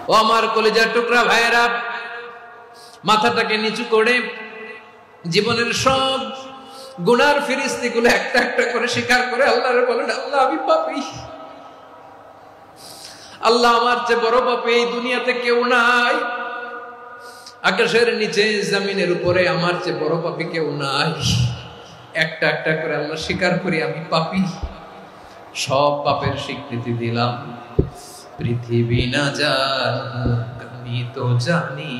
ও আমার কলিজার টুকরা ভাইয়েরা, মাথাটাকে নিচু করে জীবনের সব গুনার ফিরিস্তিগুলো একটা একটা করে স্বীকার করে আল্লাহরে বলেন, আল্লাহ আমি পাপী, আল্লাহ আমার চেয়ে বড় পাপী এই দুনিয়াতে কেউ নাই, আকাশের নিচে জমিনের উপরে আমার চেয়ে বড় পাপী কেউ নাই। একটা একটা করে আল্লাহ স্বীকার করি আমি পাপী, সব পাপের স্বীকৃতি দিলাম। পৃথিবী না জানুক আমি তো জানি,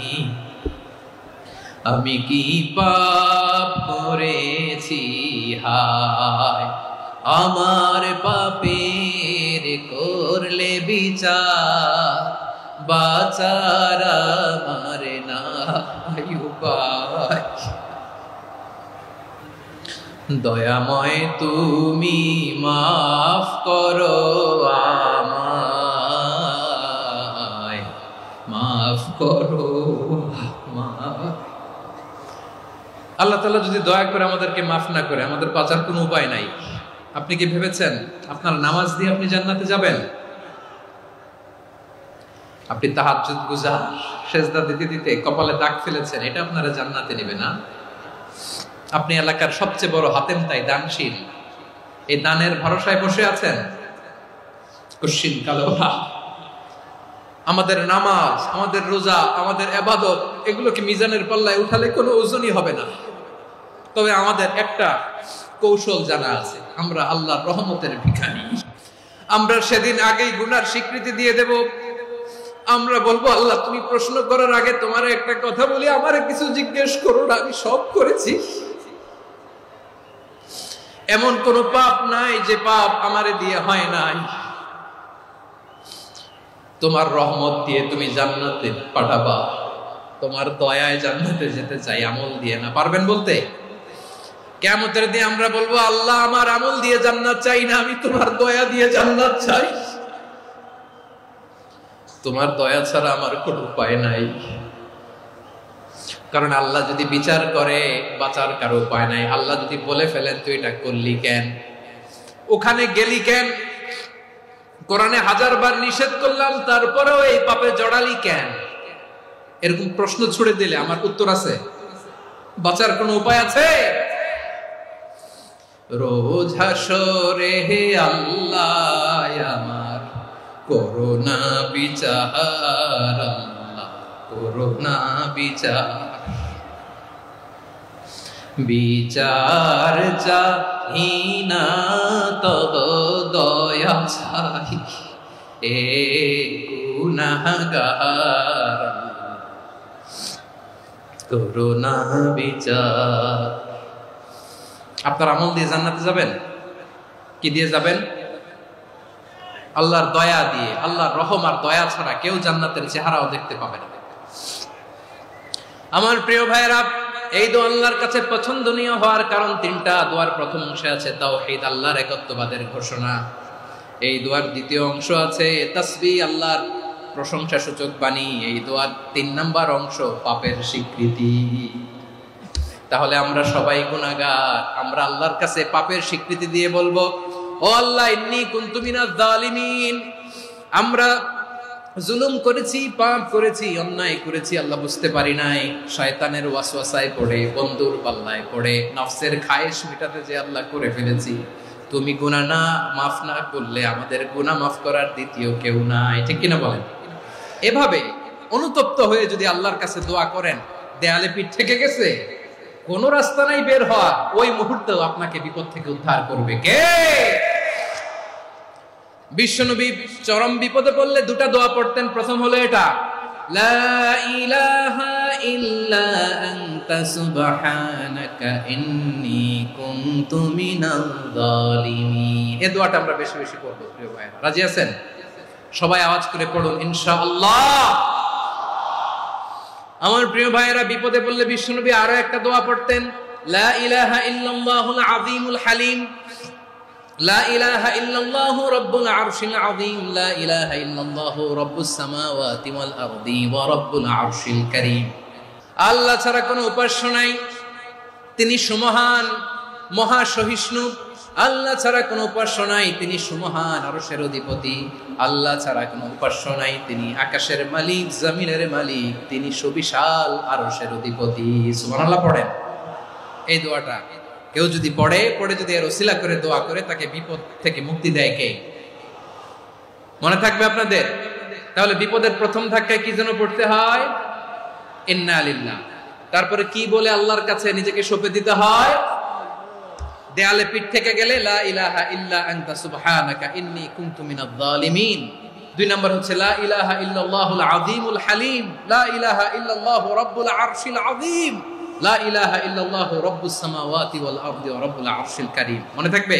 আমি কি পাপ করেছি, হায় আমার পাপের করলে বিচার, বাঁচার আমার নাই উপায়। দয়াময় তুমি মাফ করো আমায়, মাফ করো আমায়। আল্লাহ তাআলা যদি দয়া করে আমাদেরকে মাফ না করে, আমাদের বাঁচার কোনো উপায় নাই। আপনি কি ভেবেছেন আপনার নামাজ দিয়ে আপনি জান্নাতে যাবেন? আপনি তাহাজ্জুদ গুজার, সেজদা দিতে দিতে কপালে দাগ ফেলেছেন, এটা আপনারা জান্নাতে নেবে না? আপনি এলাকার সবচেয়ে বড় হাতেম তাই দানশীল, এই দানের ভরসায় বসে আছেন, কশিন কালো আমাদের নামাজ, আমাদের রোজা, আমাদের ইবাদত, এগুলোকে মিজানের পাল্লায় উঠালে কোনো ওজনই হবে না। তবে আমাদের একটা কৌশল জানা আছে, আমরা আল্লাহর রহমতের ভিখারি। আমরা সেদিন আগেই গুনার স্বীকৃতি দিয়ে দেব। আমরা বলবো, আল্লাহ তুমি প্রশ্ন করার আগে তোমার একটা কথা বলি, আমারে কিছু জিজ্ঞেস করো না, আমি সব করেছি। এমন কোন পাপ নাই যে পাপ আমারে দিয়ে হয় নাই। তোমার রহমত দিয়ে তুমি জান্নাতে পাঠাবা, তোমার দয়ায় জান্নাতে যেতে চাই, আমল দিয়ে না। পারবেন বলতে? কিয়ামতের দিন আমরা বলবো, আল্লাহ আমার আমল দিয়ে জান্নাত চাই না, আমি তোমার দয়া দিয়ে জান্নাত চাই। তোমার দয়া ছাড়া আমার কোনো উপায় নাই। কারণ আল্লাহ যদি বিচার করে, বাঁচার কারো উপায় নাই। আল্লাহ যদি বলে ফেলেন তুই এটা করলি কেন, ওখানে গেলি কেন, কোরআনে 1000 বার নিষেধ করলাম তারপরেও এই পাপে জড়ালি কেন, এরকম প্রশ্ন ছুড়ে দিলে আমার উত্তর আছে? বাঁচার কোনো উপায় আছে? রোজ হাসরে হে আল্লাহ আমার করোনা বিচার, আল্লাহ করোনা বিচার, বিচার চাহি না তব দয়া চাই, এ গুনাহগার করোনা বিচার। আপনার আমল দিয়ে জান্নাতে যাবেন? কি দিয়ে যাবেন? আল্লাহর দয়া দিয়ে। আল্লাহর রহম আর দয়া ছাড়া কেউ জান্নাতের চেহারাও দেখতে পাবে না। আমার প্রিয় ভাইয়েরা, এই দোয়া আল্লাহর কাছে পছন্দনীয় হওয়ার কারণ 3টা। দোয়ার প্রথম অংশে আছে তাওহীদ, আল্লাহর একত্ববাদের ঘোষণা। এই দোয়ার দ্বিতীয় অংশ আছে তাসবিহ, আল্লাহর প্রশংসা সূচক বাণী। এই দোয়ার 3 নাম্বার অংশ পাপের স্বীকৃতি। তাহলে আমরা সবাই গুনাহগার। আমরা আল্লাহর কাছে পাপের স্বীকৃতি দিয়ে বলবো, ও আল্লাহ ইন্নী কুনতু মিনাজ জালিমিন, আমরা জুলুম করেছি, পাপ করেছি, অন্যায় করেছি, আল্লাহ বুঝতে পারি নাই, শয়তানের ওয়াসওয়াসায় পড়ে, বন্ধুর পাল্লায় পড়ে, নফসের খায়েশ মেটাতে যে আল্লাহ করে ফেলেছি। তুমি গুনাহ না মাফ না করলে আমাদের গুনাহ মাফ করার দ্বিতীয় কেউ নাই। ঠিক কিনা বলেন? এভাবে অনুতপ্ত হয়ে যদি আল্লাহর কাছে দোয়া করেন, দেয়ালে পিঠ থেকে গেছে, কোন রাস্তা নাই বের হওয়া, ওই মুহূর্তেও আপনাকে বিপদ থেকে উদ্ধার করবে কে? বিশ্বনবী চরম বিপদে পড়লে 2টা দোয়া পড়তেন। প্রথম হলো এটা, লা ইলাহা ইল্লা আনতা সুবহানাকা ইন্নী কুনতু মিনাল জালিমিন। এই দোয়াটা আমরা বেশি বেশি পড়ব প্রিয় ভাইরা। রাজি আছেন? সবাই আওয়াজ করে পড়ুন ইনশাআল্লাহ। আমার প্রিয় ভাইয়েরা, বিপদে পড়লে বিশ্বনবী আরো একটা দোয়া পড়তেন, লা ইলাহা ইল্লাল্লাহুল আযীমুল হালিম, লা ইলাহা ইল্লাল্লাহু রাব্বুল আরশিল আযীম, লা ইলাহা ইল্লাল্লাহু রাব্বুস সামাওয়াতি ওয়াল আরদি ওয়া রাব্বুল আরশিল কারীম। আল্লাহ ছাড়া কোনো উপাস্য নাই, তিনি সুমহান, মহা সহিষ্ণু। আল্লাহ ছাড়া কোনো উপাস্য নাই, তিনি সুমহান আরশের অধিপতি। আল্লাহ ছাড়া কোনো উপাস্য নাই, তিনি আকাশের মালিক, জমিনের মালিক, তিনি সুবিশাল আরশের অধিপতি। সুবহানাল্লাহ পড়েন। এই দোয়াটা কেউ যদি পড়ে যদি এর ওসিলা করে দোয়া করে, তাকে বিপদ থেকে মুক্তি দেয় কে? মনে থাকবে আপনাদের? তাহলে বিপদের প্রথম ধাক্কায় কি যেন পড়তে হয়? ইন্না লিল্লাহ। তারপরে কি বলে আল্লাহর কাছে নিজেকে সঁপে দিতে হয়? দেয়ালে পিঠ থেকে গেলে লা ইলাহা ইল্লা আনতা সুবহানাকা ইন্নী কুনতু মিনাজ জালিমিন। 2 নম্বর হচ্ছে লা ইলাহা ইল্লাল্লাহুল আযীমুল হালিম, লা ইলাহা ইল্লাল্লাহু রাব্বুল আরশিল আযীম, লা ইলাহা ইল্লাল্লাহু রাব্বুস সামাওয়াতি ওয়াল আরদি ওয়া রাব্বুল আরশিল কারীম। মনে থাকবে?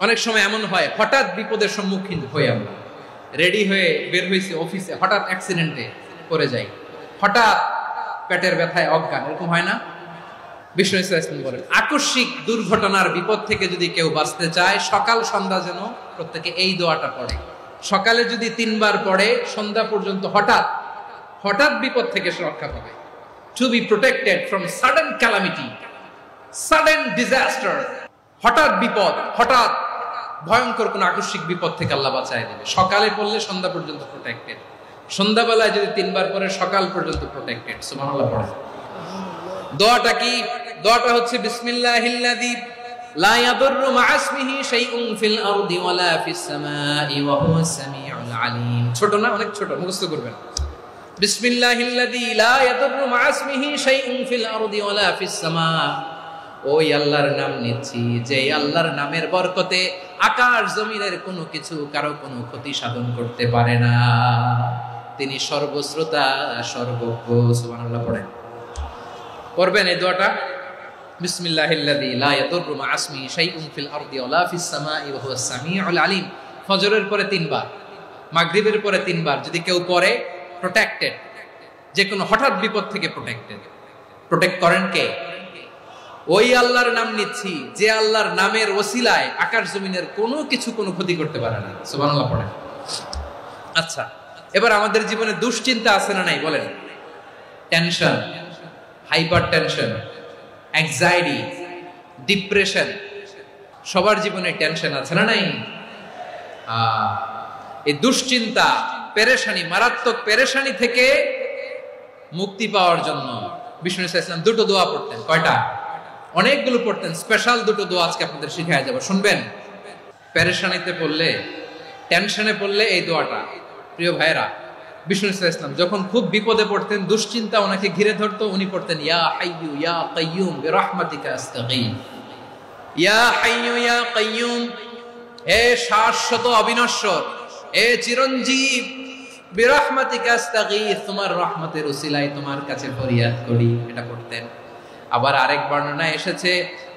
অনেক সময় এমন হয়, হঠাৎ বিপদের সম্মুখীন হই আমরা, রেডি হয়ে বের হইছি অফিসে, হঠাৎ অ্যাক্সিডেন্টে পড়ে যাই, হঠাৎ পেটের ব্যথায় অজ্ঞান, এরকম হয় না? বিষ্ণু ইসলাম বলেন, আকস্মিক দুর্ঘটনার বিপদ থেকে যদি কেউ বাঁচতে চায়, সকাল সন্ধ্যা যেন প্রত্যেকে এই দোয়াটা পড়ে। সকালে যদি 3 বার পড়ে, সন্ধ্যা পর্যন্ত হঠাৎ বিপদ থেকে সে রক্ষা পাবে। To be protected from sudden calamity, sudden disaster. হঠাৎ বিপদ, হঠাৎ ভয়ঙ্কর কোন আকস্মিক বিপদ থেকে আল্লাহ বাঁচায় দেবে। সকালে পড়লে সন্ধ্যা পর্যন্ত প্রোটেক্টেড, সন্ধ্যাবেলায় যদি 3 বার পড়ে সকাল পর্যন্ত প্রোটেক্টেড। সুবহানাল্লাহ পড়ে। দোয়াটা কি? দোয়াটা হচ্ছে বিসমিল্লাহিল্লাযী লা ইয়াদুররু মা ইসমিহি শাইউন ফিল আরদি ওয়ালা ফিস সামাই ওয়া হুয়াস সামিউল আলিম। ছোট না? অনেক ছোট, মুখস্থ করবেন। বিসমিল্লাহিল্লাযী লা ইয়াদুররু মা ইসমিহি শাইউন ফিল আরদি ওয়ালা ফিস সামা। ওই আল্লাহর নাম নিচ্ছি, যে আল্লাহর নামের বরকতে আকাশ জমিনের কোনো কিছু কারো কোনো ক্ষতি সাধন করতে পারে না। তিনি সর্বশ্রোতা, সর্বজ্ঞ। সুবহানাল্লাহ পড়েন। পড়বেন এই দোয়াটা, বিসমিল্লাহিল্লাযী লা ইয়াদুররু মা ইসমিহি শাইউন ফিল আরদি ওয়ালা ফিস সামাই ওয়া হুয়াস সামিউল আলিম। ফজরের পরে 3 বার, মাগরিবের পরে 3 বার যদি কেউ পড়ে, প্রোটেক্টেড, যে কোনো হঠাৎ বিপদ থেকে প্রোটেক্টেড। প্রোটেক্ট করেন কে? ওই আল্লাহর নাম নিচ্ছি, যে আল্লাহর নামের ওসিলায় আকাশ জমিনের কোনো কিছু কোনো ক্ষতি করতে পারে না। সুবহানাল্লাহ পড়েন। আচ্ছা, এবার আমাদের জীবনে দুশ্চিন্তা আছে না নাই বলেন? Tension, hyper tension, anxiety, depression, সবার জীবনে টেনশন আছে না নাই? এই দুশ্চিন্তা, পেরেশানি, মারাত্মক পেরেশানি থেকে মুক্তি পাওয়ার জন্য বিষ্ণু ইসলাম 2টো দোয়া পড়তেন। কয়টা? অনেকগুলো পড়তেন। স্পেশাল 2টো দোয়া আজকে আপনাদের শিখায় যাব, শুনবেন। পেরেশানিতে পড়লে, টেনশনে পড়লে এই দোয়াটা, প্রিয় ভাইরা, বিষ্ণু ইসলাম যখন খুব বিপদে পড়তেন, দুশ্চিন্তা ওনাকে ঘিরে ধরতো, উনি পড়তেন ইয়া হাইয়ু ইয়া কাইয়ুম বিরহমাতিকা আস্তাগীথ। ইয়া হাইয়ু ইয়া কাইয়ুম, হে শাশ্বত অবিনশ্বর, হে চিরঞ্জীব, বিরহমাতিকা আস্তাগীথ, তোমার রহমতের উসিলায় তোমার কাছে ফরিয়াদ করি। এটা পড়তেন। আবার আরেক বর্ণনায় এসেছে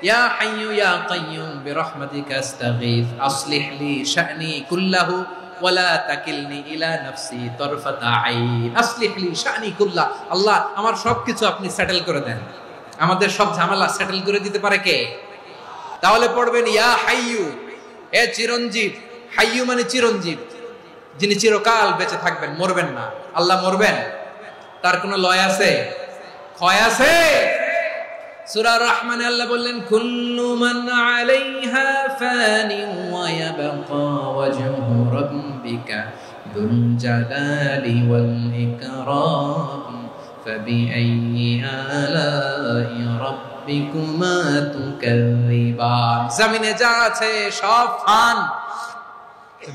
ইয়া হাইয়ু ইয়া কাইয়ুম বিরহমাতিকা আস্তাগীথ আসলিহ লি শা'নি কুল্লাহু ওয়ালা তাকিলনি ইলা নাফসি তারফাতা আইন। আসলিহ লি শা'নি কুল্লাহ, আল্লাহ আমার সবকিছু আপনি সেটেল করে দেন। আমাদের সব ঝামেলা সেটেল করে দিতে পারে কে? তাহলে পড়বেন ইয়া হাইয়ু, হে চিরঞ্জীব। হাইয়ু মানে চিরঞ্জীব, যিনি চিরকাল বেঁচে থাকবেন, মরবেন না। আল্লাহ মরবেন? তার কোনো লয় আছে? ক্ষয় আছে? সূরা রহমানে আল্লাহ বললেন কুল্লু মান আলাইহা ফানি ওয়া ইয়াবকা ওয়াজহু রাব্বিকা যুল জালালি ওয়াল ইকরাম ফাবিআইয়ি আলাই রাব্বিকুমা তুকাযযিবান। জমিনে যা আছে সব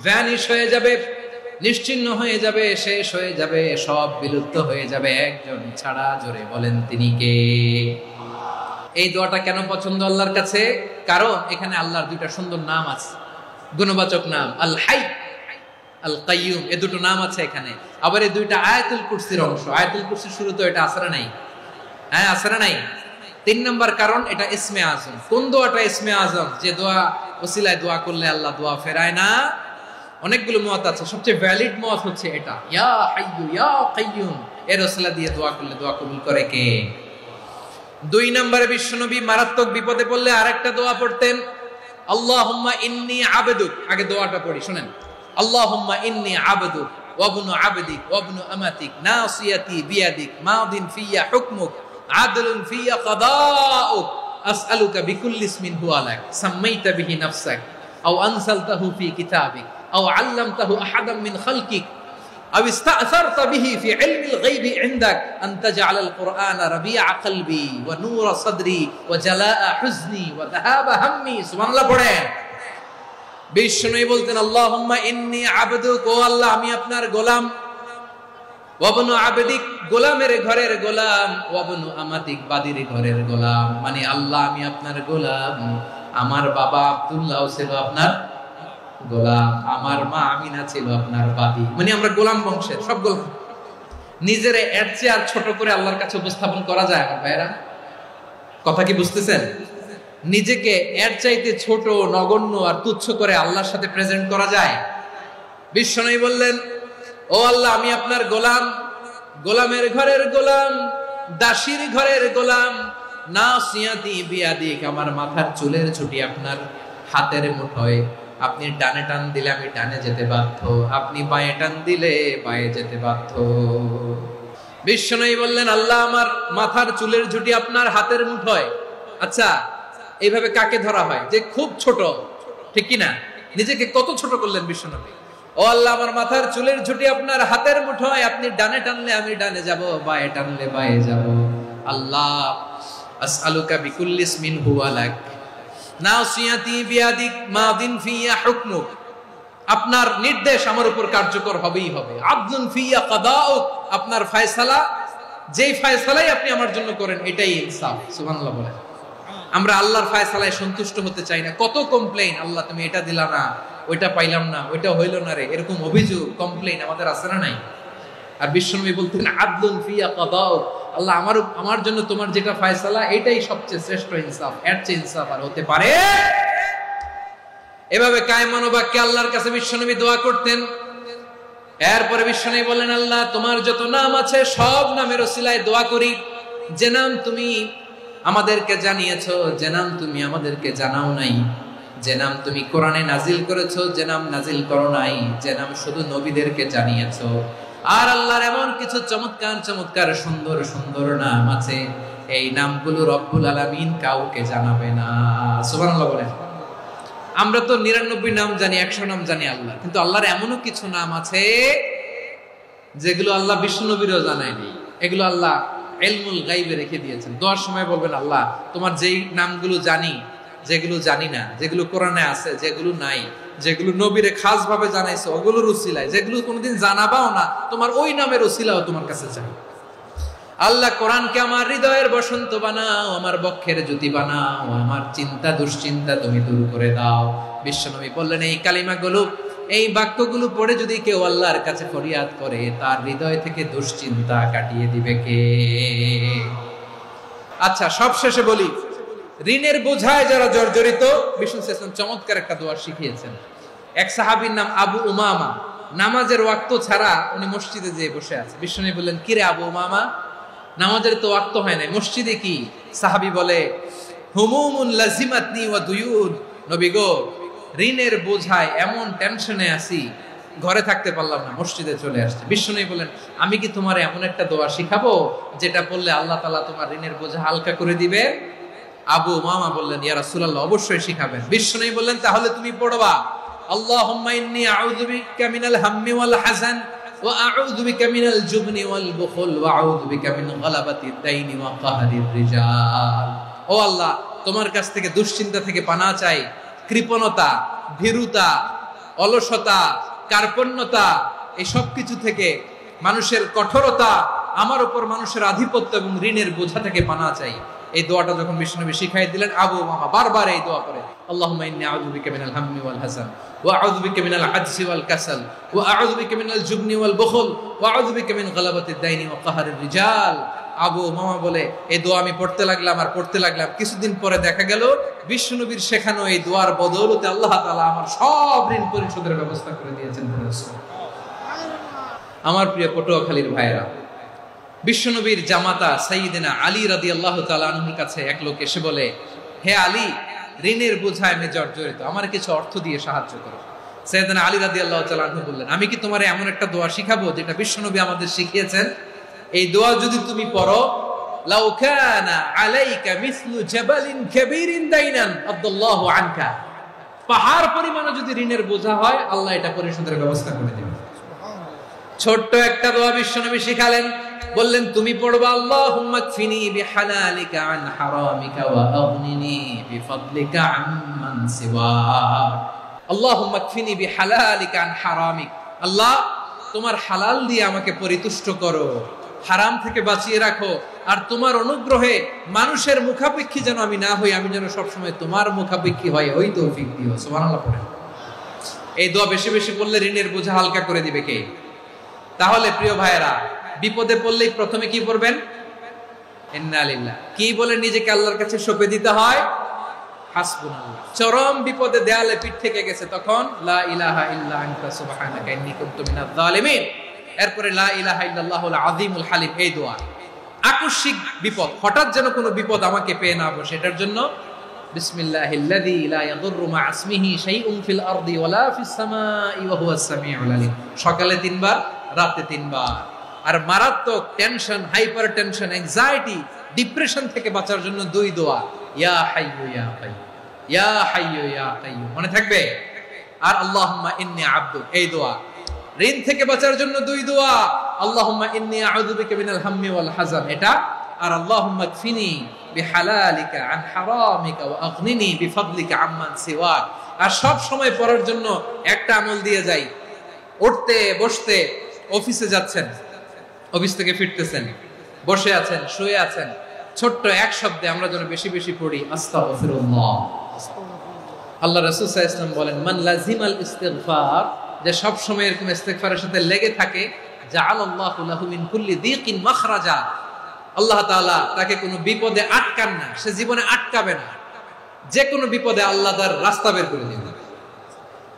ভ্যানিশ হয়ে যাবে, নিশ্চিহ্ন হয়ে যাবে, শেষ হয়ে যাবে, সব বিলুপ্ত হয়ে যাবে, একজন ছাড়া। জোরে বলেন তিনি কে? এই দোয়াটা কেন পছন্দ আল্লাহর কাছে? কারণ এখানে আল্লাহর 2টা সুন্দর নাম আছে, গুণবাচক নাম, আল হাই, আল কাইয়ুম। এই 2টো নাম আছে এখানে। আবার এই 2টা আয়াতুল কুরসির অংশ। আয়াতুল কুরসির শুরুতে এটা আছে না নাই? হ্যাঁ, আছে না নাই? 3 নম্বর কারণ, এটা ইসমে আজম। কোন দোয়াটা ইসমে আজম? যে দোয়া ওসিলায় দোয়া করলে আল্লাহ দোয়া ফেরায় না। অনেকগুলো মত আছে, সবচেয়ে ভ্যালিড মত হচ্ছে এটা, ইয়া হাইয়ু ইয়া কাইয়ুম। এর ওসিলা দিয়ে দোয়া করলে দোয়া কবুল করে কে? 2 নম্বরে বিশ্বনবী মারাত্মক বিপদে পড়লে আরেকটা দোয়া পড়তেন, আল্লাহুম্মা ইন্নী আবদুক। আগে দোয়াটা পড়ি, শুনেন। আল্লাহুম্মা ইন্নী আবদুক ওয়া ইবনু আবদিক ওয়া ইবনু আমাতিক নাসিয়াতি বিয়াদিক মাদিন ফিয়া হুকমুক আদলুন ফিয়া কাদাউক আসআলুকা বিকুল্লি ইসমিন হুয়া লাক সাম্মাইতা বিহি নাফসাক আও আনসালতাহু ফি কিতাবিক আও আল্লামতাহু আহাদাম মিন খালকিক আও ইস্তা'সারতা বিহি ফি ইলমিল গায়বি ইনদাক আন তাজআলাল কুরআনা রাবিআ কলবি ওয়া নূরা সাদরি ওয়া জালাআ হুজনি ওয়া যাহাবা হাম্মি। সুবহানাল্লাহ পড়েন। বিষ্ণুই বলতেন আল্লাহুম্মা ইন্নী আবদুক, ও আল্লাহ আমি আপনার গোলাম, ওয়াবনু আবদিক গোলামের ঘরের গোলাম, ওয়াবনু আমাতিক বাদির ঘরের গোলাম। মানে আল্লাহ আমি আপনার গোলাম, আমার বাবা আব্দুল্লাহ ছিল আপনার গোলাম, আমার মা আমিনা ছিল আপনার বাদী। মানে আমরা গোলাম বংশের সব গোলাম। নিজের এর চেয়ে আর ছোট করে আল্লাহর কাছে উপস্থাপন করা যায় আমার ভাইরা? কথা কি বুঝতেছেন? নিজেকে এর চাইতে ছোট, নগণ্য আর তুচ্ছ করে আল্লাহর সাথে প্রেজেন্ট করা যায়? বিশ্বনবী বললেন, ও আল্লাহ আমি আপনার গোলাম, গোলামের ঘরের গোলাম, দাসীর ঘরের গোলাম। নাসিয়াতি বিয়াদিক, আমার মাথার চুলের ছুটি আপনার হাতের মুঠোয়। আপনি ডানে টান দিলে আমি ডানে যেতে বাধ্য, আপনি বাঁয়ে টান দিলে বাঁয়ে যেতে বাধ্য। বিশ্বনবী বললেন, আল্লাহ আমার মাথার চুলের ঝুঁটি আপনার হাতের মুঠোয়। আচ্ছা, এইভাবে কাকে ধরা হয়? যে খুব ছোট, ঠিক কিনা? নিজেকে কত ছোট করলেন বিশ্বনবী। ও আল্লাহ আমার মাথার চুলের ঝুঁটি আপনার হাতের মুঠোয়, আপনি ডানে টানলে আমি ডানে যাব, বাঁয়ে টানলে বাঁয়ে যাব। আল্লাহ আসআলুকা বিকুল্লি ইসমিন হুয়া লাক নাসিয়াতি বিয়াদিক মাদিন ফিয়া হুকমুক, আপনার নির্দেশ আমার উপর কার্যকর হবেই হবে। আদলুন ফিয়া কাদাউক, আপনার ফয়সালা, যেই ফয়সালাই আপনি আমার জন্য করেন এটাই ইনসাফ। সুবহানাল্লাহ বলেন। আমরা আল্লাহর ফয়সালায় সন্তুষ্ট হতে চাই না। কত কমপ্লেইন, আল্লাহ তুমি এটা দিলা না, ওইটা পাইলাম না, ওইটা হইল না রে, এরকম অভিযোগ কমপ্লেইন আমাদের আছে না নাই? আর বিশ্বনবী বলতেন আদলুন ফিয়া কাদাউক, আল্লাহ আমার জন্য তোমার যেটা ফয়সালা এটাই সবচেয়ে শ্রেষ্ঠ ইনসাফ, এর চেয়ে ইনসাফ আর হতে পারে? এভাবে কায়মান বাক্যে আল্লাহর কাছে বিশ্বনবী দোয়া করতেন। এরপরে বিশ্বনবী বলেন, আল্লাহ তোমার যত নাম আছে সব নামের ওসিলায় দোয়া করি, যে নাম তুমি আমাদেরকে জানিয়েছো, যে নাম তুমি আমাদেরকে জানাও নাই, যে নাম তুমি কোরআনে নাজিল করেছো, যে নাম নাজিল করো নাই, যে নাম শুধু নবীদেরকে জানিয়েছো। আর আল্লাহর এমন কিছু চমৎকার চমৎকার সুন্দর সুন্দর নাম আছে, এই নামগুলো রব্বুল আলামিন কাউকে জানাবে না। সুবহানাল্লাহ বলেন। আমরা তো 99 নাম জানি, 100 নাম জানি আল্লাহ, কিন্তু আল্লাহর এমনও কিছু নাম আছে যেগুলো আল্লাহ বিষ্ণু নবীরও জানায়নি। এগুলো আল্লাহ ইলমুল গায়বে রেখে দিয়েছেন। দোয়ার সময় বলবেন, আল্লাহ তোমার যেই নামগুলো জানি, যেগুলো জানি না, যেগুলো কোরআনে আছে, যেগুলো নাই, যেগুলো নবীরে খাস ভাবে জানাইছো ওগুলোর উসিলায়, যেগুলো কোনোদিন জানাবাও না তোমার ওই নামের উসিলাও তোমার কাছে চাই। আল্লাহ কোরআনকে আমার হৃদয়ের বসন্ত বানাও, আমার বক্ষের জ্যোতি বানাও, আমার চিন্তা দুশ্চিন্তা তুমি দূর করে দাও। বিশ্বনবী বললেন, এই কালিমাগুলো, এই বাক্যগুলো পড়ে যদি কেউ আল্লাহর কাছে ফরিয়াদ করে, তার হৃদয় থেকে দুশ্চিন্তা কাটিয়ে দিবে কে? আচ্ছা, সব শেষে বলি, ঋণের বোঝায় যারা জর্জরিত, বিষ্ণু ইসলাম চমৎকার একটা দোয়া শিখিয়েছেন। এক সাহাবীর নাম আবু উমামা, নামাজের ওয়াক্ত ছাড়া উনি মসজিদে যেয়ে বসে আছে। বিষ্ণু বললেন, কিরে আবু উমামা, নামাজের তো ওয়াক্ত হয় না, মসজিদে কি? সাহাবী বলে, হুমুমুন লাজিমাতনি ওয়া দুয়ুন, নবী গো ঋণের বোঝায় এমন টেনশনে আছি, ঘরে থাকতে পারলাম না, মসজিদে চলে আসছে। বিশ্বনবী বলেন, আমি কি তোমার এমন একটা দোয়া শিখাবো যেটা পড়লে আল্লাহ তাআলা তোমার ঋণের বোঝা হালকা করে দিবে? আবু উমামা বললেন, ইয়া রাসূলুল্লাহ অবশ্যই শিখাবেন। বিশ্বনবী বললেন, তাহলে তুমি পড়বা, আল্লাহুম্মা ইন্নী আউযু বিকা মিনাল হাম্মি ওয়াল হাযান ওয়া আউযু বিকা মিনাল জুবনি ওয়াল বুখল ওয়া আউযু বিকা মিন গালাবাতিদ দাইনি ওয়া কাহরির রিজাল। ও আল্লাহ, তোমার কাছ থেকে দুশ্চিন্তা থেকে পানাহ চাই, কৃপণতা, ভীরুতা, অলসতা, কার্পণ্যতা, এই সব কিছু থেকে, মানুষের কঠোরতা, আমার উপর মানুষের আধিপত্য এবং ঋণের বোঝা থেকে পানাহ চাই। এই দোয়াটা যখন বিশ্বনবী শিখাই দিলেন, আবু উমামা বারবার এই দোয়া করে, আল্লাহুম্মা ইন্নী আউযু বিকা মিনাল হাম্মি ওয়াল হাযান ওয়া আউযু বিকা মিনাল আজজি ওয়াল কাসাল ওয়া আউযু বিকা মিনাল জুবনি ওয়াল বুখল ওয়া আউযু বিকা মিন গালাবাতিদ দাইনি ওয়া কাহরির রিজাল। আবু উমামা বলে, এই দোয়া আমি পড়তে লাগলাম আর পড়তে লাগলাম, কিছুদিন পরে দেখা গেল বিশ্বনবীর শেখানো এই দোয়ার বদৌলতে আল্লাহ তাআলা আমার সব ঋণ পরিশোধের ব্যবস্থা করে দিয়েছেন। আমার প্রিয় পটুয়াখালীর ভাইরা, বিশ্বনবীর জামাতা সাইয়্যিদিনা আলী রাদিয়াল্লাহু তাআলা আনহুর কাছে এক লোক এসে বলে, হে আলী, ঋণের বোঝায় আমি জর্জরিত, আমার কিছু অর্থ দিয়ে সাহায্য করো। সাইয়্যিদিনা আলী রাদিয়াল্লাহু তাআলা আনহু বললেন, আমি কি তোমারে এমন একটা দোয়া শিখাবো যেটা বিশ্বনবী আমাদের শিখিয়েছেন? এই দোয়া যদি তুমি পড়ো, লাউ কানা আলাইকা মিসলু জাবালিন কাবীরিন দাইনান আদাল্লাহু আনকা, পাহাড় পরিমাণ যদি ঋণের বোঝা হয় আল্লাহ এটা পরিশোধের ব্যবস্থা করে দেবেন। ছোট্ট একটা দোয়া বিশ্বনবী শিখালেন, বললেন তুমি পড়বা আল্লাহুম্মা কফিনি বিহালালিকা আন হারামিকা ওয়া আগনিনি বিফাদলিকা আম্মান সিওয়াক। আল্লাহুম্মা কফিনি বিহালালিকা আন হারামিক, আল্লাহ তোমার হালাল দিয়ে আমাকে পরিতুষ্ট করো, হারাম থেকে বাঁচিয়ে রাখো, আর তোমার অনুগ্রহে মানুষের মুখাপেক্ষী যেন আমি না হই, আমি যেন সবসময় তোমার মুখাপেক্ষী হই, ওই তৌফিক দিও। সুবহানাল্লাহ পড়েন। এই দোয়া বেশি বেশি পড়লে ঋণের বোঝা হালকা করে দিবে কে? তাহলে প্রিয় ভাইয়েরা, বিপদে পড়লেই প্রথমে কি পড়বেন? ইন্না লিল্লাহ। কি বলে নিজেকে আল্লাহর কাছে সঁপে দিতে হয়? হাসবুনাল্লাহ। চরম বিপদে দেয়ালে পিঠ থেকে গেছে, তখন লা ইলাহা ইল্লা আনতা সুবহানাকা ইন্নী কুনতু মিনাজ জালিমিন। এরপরে লা ইলাহা ইল্লাল্লাহুল আযীমুল হালিম, এই দোয়া। আকস্মিক বিপদ, হঠাৎ যেন কোনো বিপদ আমাকে পেয়ে না বসে, এটার জন্য বিসমিল্লাহিল্লাযী লা ইয়াদুররু মা ইসমিহি শাইউন ফিল আরদি ওয়ালা ফিস সামাই ওয়া হুয়াস সামিউল আলীম। সকালে 3 বার, রাতে 3 বার। আর মারাত্মক tension, hyper tension, anxiety, depression থেকে বাঁচার জন্য 2 দোয়া, ইয়া হাইয়্যু ইয়া কাইয়্যুম, ইয়া হাইয়্যু ইয়া কাইয়্যুম, মনে থাকবে? আর আল্লাহুম্মা ইন্নী আবদুক, এই দোয়া। ঋণ থেকে বাঁচার জন্য 2 দোয়া, আল্লাহুম্মা ইন্নী আউযু বিকা মিনাল হাম্মি ওয়াল হাযান, এটা। আর আল্লাহুম্মা কফিনি বিহালালিকা আন হারামিকা ওয়া আগনিনি বিফাদলিকা আম্মান সিওয়াক। আর সব সময় পড়ার জন্য একটা আমল দিয়ে যাই, উঠতে বসতে, অফিসে যাচ্ছেন, অফিস থেকে ফিরতেছেন, বসে আছেন, শুয়ে আছেন, ছোট্ট এক শব্দে আমরা যেন বেশি বেশি পড়ি আস্তাগফিরুল্লাহ। আল্লাহ রাসূল সাল্লাল্লাহু আলাইহি ওয়াসাল্লাম বলেন, মান লাজিমাল ইস্তিগফার, যে সব সময় এরকম ইস্তিগফারের সাথে লেগে থাকে, জাআলাল্লাহু লাহু মিন কুল্লি যিকিন মাখরাজা, আল্লাহ তাআলা তাকে কোনো বিপদে আটকান না, সে জীবনে আটকাবে না, যে কোনো বিপদে আল্লাহ তার রাস্তা বের করে দিবেন।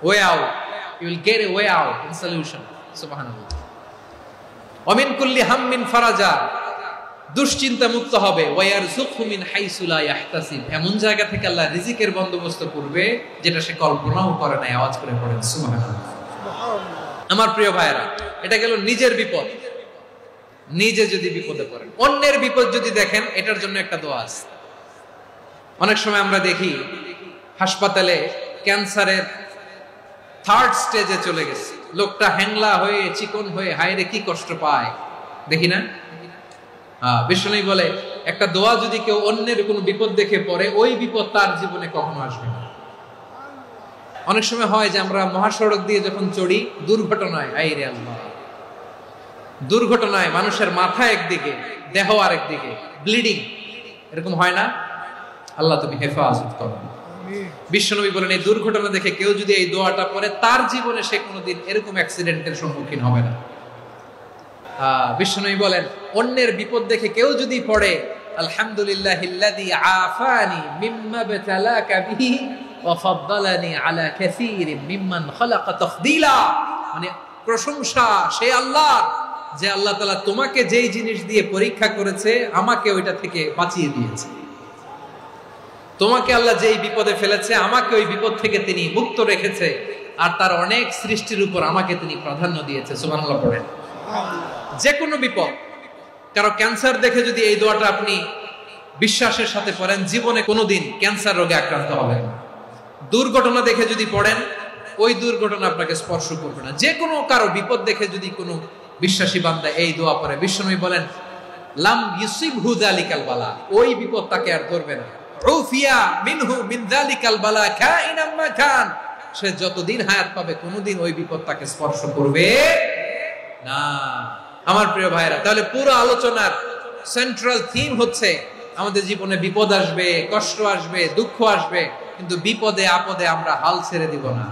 Way out, you will get a way out in solution. সুবহানাল্লাহ। ওয়া মিন কুল্লি হাম্মিন ফারাজা, দুশ্চিন্তা মুক্ত হবে। ওয়া ইয়ারযুকহু মিন হাইসু লা ইয়াহতাসিব, এমন জায়গা থেকে আল্লাহ রিজিকের বন্দোবস্ত করবে যেটা সে কল্পনাও করে না। আওয়াজ করে পড়েন সুবহানাল্লাহ। আমার প্রিয় ভাইয়েরা, এটা গেল নিজের বিপদ। নিজে যদি বিপদে পড়েন, অন্যের বিপদ যদি দেখেন, এটার জন্য একটা দোয়া আছে। অনেক সময় আমরা দেখি হাসপাতালে ক্যান্সারের 3rd স্টেজে চলে গেছে, লোকটা হ্যাংলা হয়ে, চিকন হয়ে, হায়রে কি কষ্ট পায়, দেখি না? বিষ্ণু বলে, একটা দোয়া যদি কেউ অন্যের কোনো বিপদ দেখে পড়ে, ওই বিপদ তার জীবনে কখনো আসবে না। অনেক সময় হয় যে আমরা মহাসড়ক দিয়ে যখন চড়ি, দুর্ঘটনায়, আইরে আল্লাহ, দুর্ঘটনায় মানুষের মাথা একদিকে, দেহ আরেকদিকে, ব্লিডিং, এরকম হয় না? আল্লাহ তুমি হেফাজত করো। বিশ্বনবী বলেন, এই দুর্ঘটনা দেখে কেউ যদি এই দোয়াটা পড়ে, তার জীবনে সে কোনোদিন এরকম অ্যাক্সিডেন্টের সম্মুখীন হবে না। বিশ্বনবী বলেন, অন্যের বিপদ দেখে কেউ যদি পড়ে, আলহামদুলিল্লাহিল্লাযী আফানি মিম্মা বাতালাকা বিহি ওয়া ফাদ্দালানি আলা কাসীরিন মিম্মান খালাকা তাফদীলা, মানে প্রশংসা সে আল্লাহ, যে আল্লাহ তাআলা তোমাকে যেই জিনিস দিয়ে পরীক্ষা করেছে, আমাকে ওইটা থেকে বাঁচিয়ে দিয়েছে। তোমাকে আল্লাহ যেই বিপদে ফেলেছে, আমাকে ওই বিপদ থেকে তিনি মুক্ত রেখেছে, আর তার অনেক সৃষ্টির উপর আমাকে তিনি প্রাধান্য দিয়েছে। সুবহানাল্লাহ পড়েন। যে কোনো বিপদ, কারো ক্যান্সার দেখে যদি এই দোয়াটা আপনি বিশ্বাসের সাথে পড়েন, জীবনে কোনোদিন ক্যান্সার রোগে আক্রান্ত হবেন না। দুর্ঘটনা দেখে যদি পড়েন, ওই দুর্ঘটনা আপনাকে স্পর্শ করবে না। যে কোনো কারো বিপদ দেখে যদি কোনো বিশ্বাসী বান্দা এই দোয়া পড়ে, বিশ্বনবী বলেন, লাম ইউসিবহু যালিকাল বালা, ওই বিপদ তাকে আর ধরবে না। উফিয়া মিনহু মিন যালিকাল বালা কাইনাম মা কান, সে যতদিন হায়াত পাবে কোনোদিন ওই বিপদ তাকে স্পর্শ করবে না। আমার প্রিয় ভাইরা, তাহলে পুরো আলোচনার সেন্ট্রাল থিম হচ্ছে, আমাদের জীবনে বিপদ আসবে, কষ্ট আসবে, দুঃখ আসবে, কিন্তু বিপদে আপদে আমরা হাল ছেড়ে দিব না,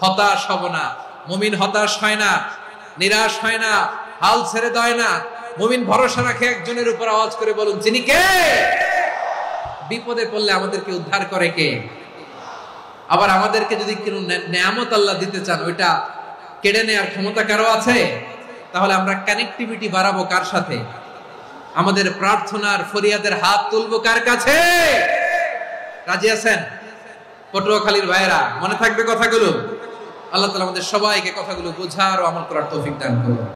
হতাশ হব না। মুমিন হতাশ হয় না, নিরাশ হয় না, হাল ছেড়ে দেয় না। মুমিন ভরসা রাখে একজনের উপর। আওয়াজ করে বলুন, যিনি কে? বিপদে পড়লে আমাদেরকে উদ্ধার করে কে? আবার আমাদেরকে যদি কোনো নেয়ামত আল্লাহ দিতে চান, ওইটা কেড়ে নেওয়ার ক্ষমতা কারো আছে? তাহলে আমরা কানেক্টিভিটি বাড়াবো কার সাথে? আমাদের প্রার্থনার ফরিয়াদের হাত তুলবো কার কাছে? রাজি আছেন? পটুয়াখালীর ভাইয়েরা, মনে থাকবে কথাগুলো? আল্লাহ তাআলা আমাদের সবাইকে কথাগুলো বোঝার ও আমল করার তৌফিক দান করুন।